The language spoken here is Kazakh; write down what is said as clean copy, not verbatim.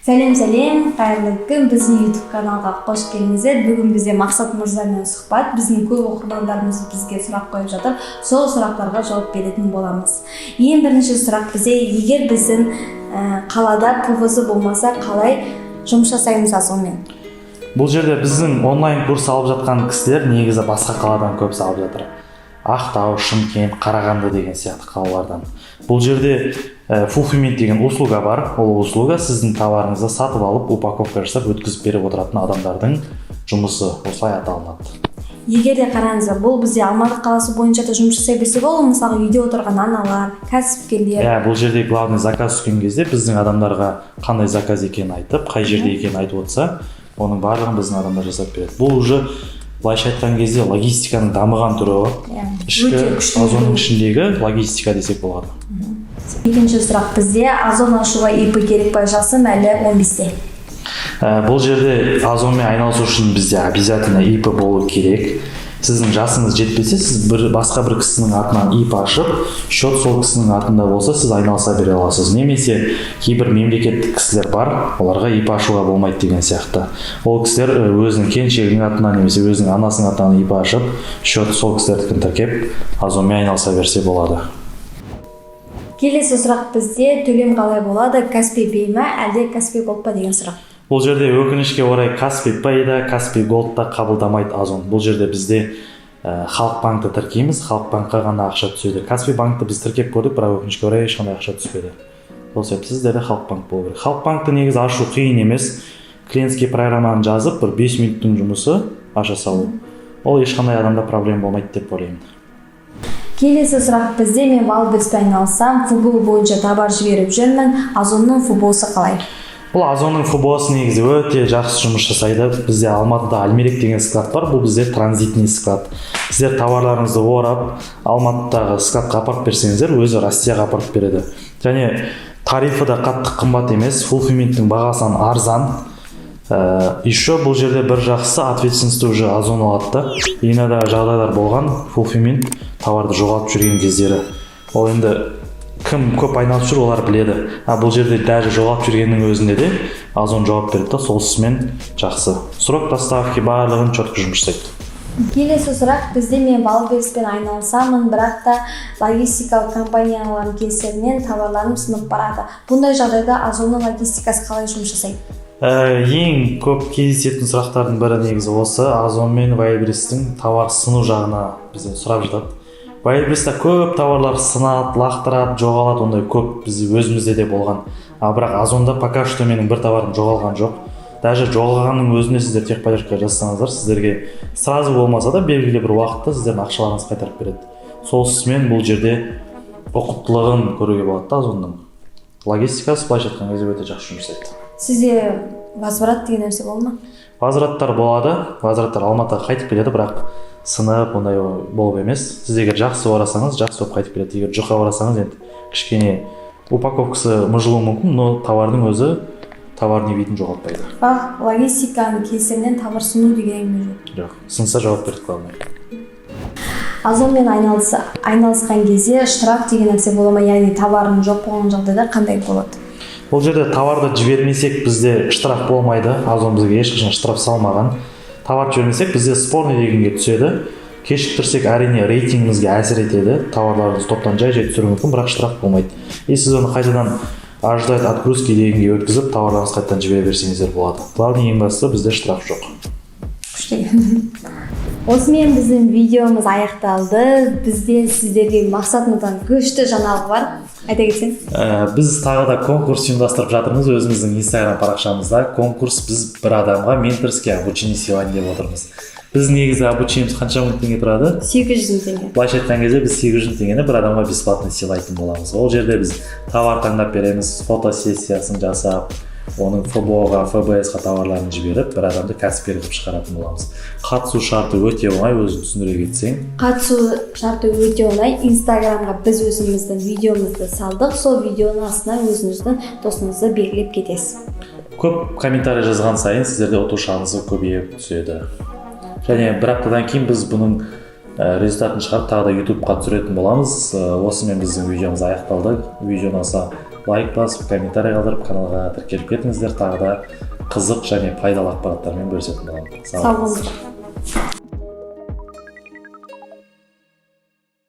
Сәлем, қайырлы күн. Біздің YouTube каналға қош келдіңіздер. Бүгін бізде Мақсат мырзамен сұхбат. Біздің көп оқырмандарымыз бізге сұрақ қойып жатыр. Сол сұрақтарға жауап беретін боламыз. Ең бірінші сұрақ бізде, егер біздің қалада ПВЗ болмаса, қалай жұмыс жасаймыз Озонмен? Бұл жерде біздің онлайн курс алып жатқан кісілер негізі басқа қаладан көбісі алып жатыр. Ақтау, Шымкент, Қарағанды деген сияқты қалалардан. Бұл жерде Fulfillment деген услуга бар. Ол услуга сіздің товарыңызды сатып алып, упаковка жасап өткізіп беріп отыратын адамдардың жұмысы осылай аталынады. Егер де қараңыздар, бұл бізде Алматы қаласы бойынша да жұмыс жасай берсе болады, мысалы үйде отырған аналар, кәсіпкерлер. Бұл жерде главный заказ түскен кезде біздің адамдарға қандай заказ екенін айтып, қай жерде екенін айтып отырса, оның барлығын біздің адамдар жасап береді. Бұл уже былайша айтқан кезде логистиканың дамыған түрі, ішкі Озонның ішіндегі логистика десек болады. Екінші сұрақ бізде, Озон ашуға ИП керек па, жасым әлі 15-те? Бұл жерде Озонмен айналысу үшін бізде обязательно ИП болу керек. Сіздің жасыңыз жетпесе, сіз басқа бір кісінің атынан ИП ашып, счет сол кісінің атында болса, сіз айналыса бере аласыз. Немесе кейбір мемлекеттік кісілер бар, оларға ИП ашуға болмайды деген сияқты. Ол кісілер өзінің келіншегінің атынан немесе өзінің анасының атынан ИП ашып, счет сол кісілердікін тіркеп, Озонмен айналыса берсе болады. Келесі сұрақ бізде, төлем қалай болады, Каспи Пэй ма, әлде Каспи Голд па деген сұрақ. Бұл жерде өкінішке орай Каспи Пэй да, Каспи Голд та қабылдамайды Озон. Бұл жерде бізде Халық банкті тіркейміз, Халық банкқа ғана ақша түседі. Каспи банкті біз тіркеп көрдік, бірақ өкінішке орай ешқандай ақша түспеді. Сол себепті сіздерде Халық банк болу керек. Халық банкті негізі ашу қиын емес. Клиентский программаны жазып, бір 5 минуттың жұмысы аша салу. Ол ешқандай адамда проблема болмайды деп ойлаймын. Келесі сұрақ бізде, мен Валбекспен айналыссам, ФБО бойынша товар жіберіп жүрмін, Озонның ФБОсы қалай? Бұл Озонның ФБОсы негізі өте жақсы жұмыс жасайды. Бізде Алматыда Альмерек деген склад бар, бұл бізде транзитный склад. Сіздер товарларыңызды орап, Алматыдағы складқа апарып берсеңіздер, өзі Россияға апарып береді. Және тарифы да қатты қымбат емес, Fulfillment'тің бағасынан арзан. Еще бұл жерде бір жақсы ответственностьті уже Озон алады. Инада жағдайлар болған, Fulfillment товарды жоғалтып жүрген кездері. Ол енді кім көп айналып жүр, олар біледі. Бұл жерде даже жоғалтып жүргеннің өзінде де Озон жауап берді, солысымен жақсы. Срок доставки барлығын четко жұмыс жасайды. Келесі сұрақ бізде, мен Валбекспен айналысамын, бірақ та логистикалық компаниялардың кесірінен товарларым сынып барады. Бұндай жағдайда Озонның логистикасы қалай жұмыс жасайды? Ең көп кездесетін сұрақтардың бірі негізі осы. Озон мен Вайлдберрistің товар сыну жағына бізден сұрап жатады. Вайлдберрist'та көп товарлар сынады, лақтырады, жоғалады, ондай көп бізде өзімізде де болған. Бірақ Озонда пока что менің бір товарым жоғалған жоқ. Даже жоғалғанның өзіне сіздер техподдержка жасасаңыздар, сіздерге сразу болмаса да белгілі бір уақытта сіздердің ақшаларыңыз қайтарып береді. Солысымен бұл жерде ұқыптылығын көруге болады Озонның. Логистикасы былайша айтқан кезде өте жақсы жұмыс жасайды. Сізде возврат деген нәрсе болды ма? Возвраттар болады. Возвраттар Алматыға қайтып келеді, бірақ сынып ондай болып емес. Сіз егер жақсы орасаңыз, жақсы болып қайтып келеді. Егер жұқа орасаңыз, енді кішкене упаковкасы мыжылуы мүмкін, но товардың өзі товар не бетін жоғалтпайды. Логистиканың кесірінен товар сыну деген әңгіме жоқ. Жоқ, сынса жауап береді главный. Озонмен айналысқан кезде штраф деген нәрсе бола ма, яғни товарың жоқ болған жағдайда қандай болады? Бұл жерде товарды жібермесек бізде штраф болмайды. Озон бізге ешқашан штраф салмаған. Товар жібермесек бізде спорный дегенге түседі. Кешіктірсек әрине рейтингімізге әсер етеді. Товарларды топтан жай түсіруі мүмкін, бірақ штраф болмайды. Сіз оны қайтадан ожидает отгрузки дегенге өткізіп, товарларыңыз қайтадан жібере берсеңіздер болады. Главный ең бастысы бізде штраф жоқ. Осымен біздің видеомыз аяқталды. Бізде сіздерге Мақсатымыздан күшті жаңалық бар. Айта кетсең? Біз тағы да конкурс ұйымдастырып жатырмыз. Өзіміздің Instagram парақшамызда конкурс, біз бір адамға менторский обучение сыйлайын деп отырмыз. Біз негізі обучениеміз қанша мың теңге тұрады? 800 теңге. Былайша айтқан кезде біз 800 теңгені бір адамға бесплатно сыйлайтын боламыз. Ол жерде біз товар таңдап береміз, фотосессиясын жасап, оның ФБО-ға, ФБС-ға товарларын жіберіп, бір адамды кәсіпкер қылып шығаратын боламыз. Қатысу шарты өте оңай, өзің түсіндіре кетсең. Қатысу шарты өте оңай. Инстаграмға біз өзіміздің видеомызды салдық. Сол видеоның астына өзіңіздің досыңызды белгілеп кетесіз. Көп комментарий жазған сайын сіздерде ұту шансы көбейіп түседі. Және бір аптадан кейін біз бұның результатын шығарып тағы да YouTube-қа түсіретін боламыз. Осымен біздің видеомыз аяқталды. Видео ұнаса лайк басып комментарий қалдырып каналға тіркеліп кетіңіздер, тағы да қызық және пайдалы ақпараттармен бөлісетін боламын. Сау болыңыздар.